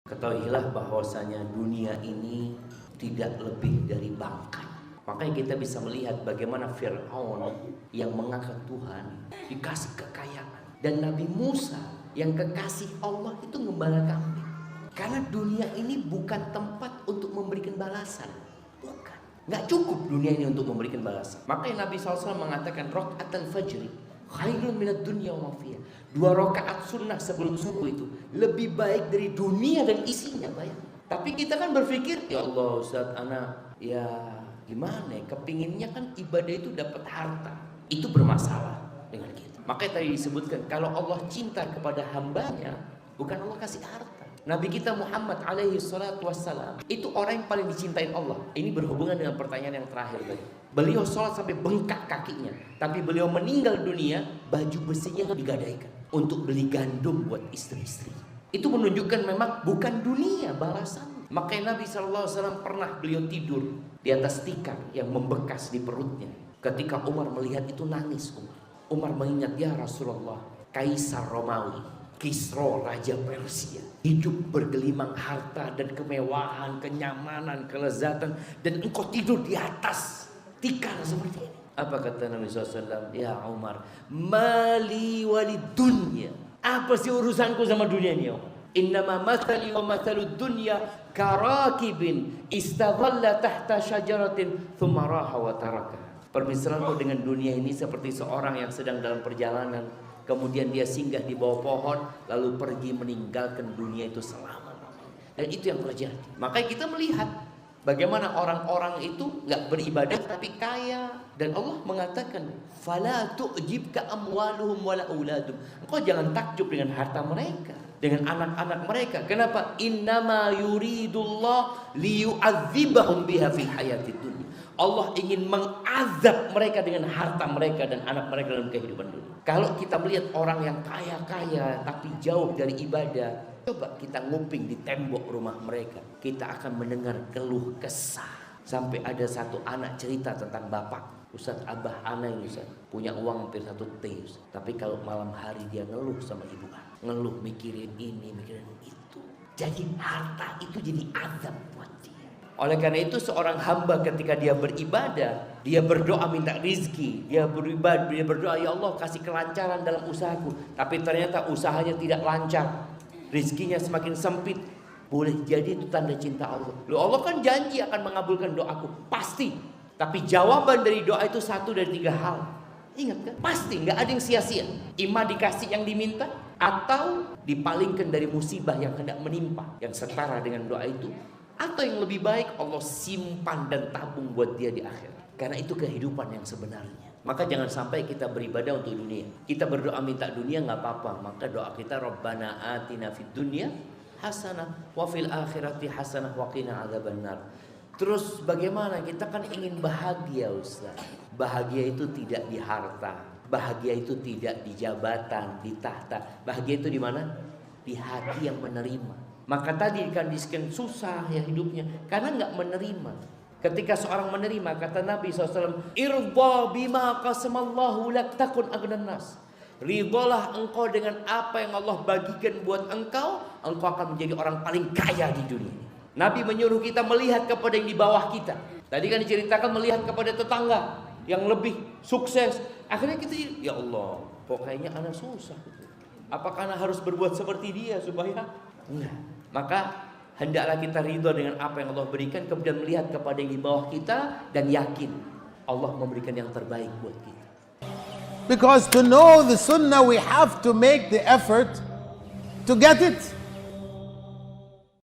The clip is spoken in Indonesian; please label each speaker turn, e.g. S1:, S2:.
S1: Ketahuilah bahwasanya dunia ini tidak lebih dari bangkai. Makanya kita bisa melihat bagaimana Fir'aun yang mengangkat Tuhan dikasih kekayaan, dan Nabi Musa yang kekasih Allah itu gembala kambing. Karena dunia ini bukan tempat untuk memberikan balasan. Bukan. Nggak cukup dunia ini untuk memberikan balasan. Makanya Nabi SAW mengatakan raka'atul fajri khairun minad dunya wa ma fiha. 2 rakaat sunnah sebelum subuh itu lebih baik dari dunia dan isinya, bayang. Tapi kita kan berpikir, ya Allah Ustaz, anak ya gimana ya, kepinginnya kan ibadah itu dapat harta. Itu bermasalah dengan kita. Makanya tadi disebutkan kalau Allah cinta kepada hambanya, bukan Allah kasih harta. Nabi kita Muhammad alaihi salatu wassalam itu orang yang paling dicintain Allah. Ini berhubungan dengan pertanyaan yang terakhir tadi. Beliau sholat sampai bengkak kakinya, tapi beliau meninggal dunia, baju besinya digadaikan untuk beli gandum buat istri-istri. Itu menunjukkan memang bukan dunia balasan. Makanya Nabi SAW pernah beliau tidur di atas tikar yang membekas di perutnya. Ketika Umar melihat itu nangis. Umar mengingat, ya Rasulullah, Kaisar Romawi, Kisra Raja Persia, hidup bergelimang harta dan kemewahan, kenyamanan, kelezatan, dan engkau tidur di atas tikar seperti ini. Apa kata Nabi SAW? Ya Umar, mali walid dunya. Apa sih urusanku sama dunia ini? Innama mathali wa mathalud dunya karakibin istadhalla tahta syajaratin thumma raha wa taraka. Permisalanku dengan dunia ini seperti seorang yang sedang dalam perjalanan, kemudian dia singgah di bawah pohon, lalu pergi meninggalkan dunia itu selama-lamanya. Dan itu yang terjadi. Makanya kita melihat bagaimana orang-orang itu nggak beribadah tapi kaya, dan Allah mengatakan, "Fala tu'jibka amwaluhum wala auladum." Engkau jangan takjub dengan harta mereka, dengan anak-anak mereka. Kenapa? Innama yuridullah liyu'adzibahum biha fil hayatid dunya. Allah ingin mengazab mereka dengan harta mereka dan anak mereka dalam kehidupan dunia. Kalau kita melihat orang yang kaya-kaya tapi jauh dari ibadah, coba kita nguping di tembok rumah mereka, kita akan mendengar keluh kesah. Sampai ada satu anak cerita tentang bapak, Ustaz, abah anak ini Ustaz punya uang hampir 1 T, Ustaz. Tapi kalau malam hari dia ngeluh sama ibu, ngeluh mikirin ini, mikirin itu. Jadi harta itu jadi azab buat dia. Oleh karena itu seorang hamba ketika dia beribadah, dia berdoa minta rizki, dia beribadah, dia berdoa, ya Allah kasih kelancaran dalam usahaku. Tapi ternyata usahanya tidak lancar, rizkinya semakin sempit. Boleh jadi itu tanda cinta Allah. Loh, Allah kan janji akan mengabulkan doaku, pasti. Tapi jawaban dari doa itu 1 dari 3 hal. Ingat kan? Pasti, nggak ada yang sia-sia. Ima dikasih yang diminta, atau dipalingkan dari musibah yang hendak menimpa, yang setara dengan doa itu. Atau yang lebih baik, Allah simpan dan tabung buat dia di akhirat. Karena itu kehidupan yang sebenarnya. Maka jangan sampai kita beribadah untuk dunia. Kita berdoa minta dunia nggak apa-apa. Maka doa kita, Rabbana atina fid dunya hasanah wa fil akhirati hasanah wa qina adzabannar. Terus bagaimana? Kita kan ingin bahagia, Ustaz. Bahagia itu tidak di harta. Bahagia itu tidak di jabatan, di tahta. Bahagia itu di mana? Di hati yang menerima. Maka tadi dikandiskan susah ya hidupnya karena nggak menerima. Ketika seorang menerima, kata Nabi SAW, irda bima qasamallahu lak takun agnan nas. Ridhalah engkau dengan apa yang Allah bagikan buat engkau, engkau akan menjadi orang paling kaya di dunia. Nabi menyuruh kita melihat kepada yang di bawah kita. Tadi kan diceritakan melihat kepada tetangga yang lebih sukses. Akhirnya kita, ya Allah, pokoknya anak susah. Apakah anak harus berbuat seperti dia supaya? Enggak. Maka hendaklah kita ridho dengan apa yang Allah berikan, kemudian melihat kepada yang di bawah kita dan yakin Allah memberikan yang terbaik buat kita.
S2: Because to know the sunnah we have to make the effort to get it.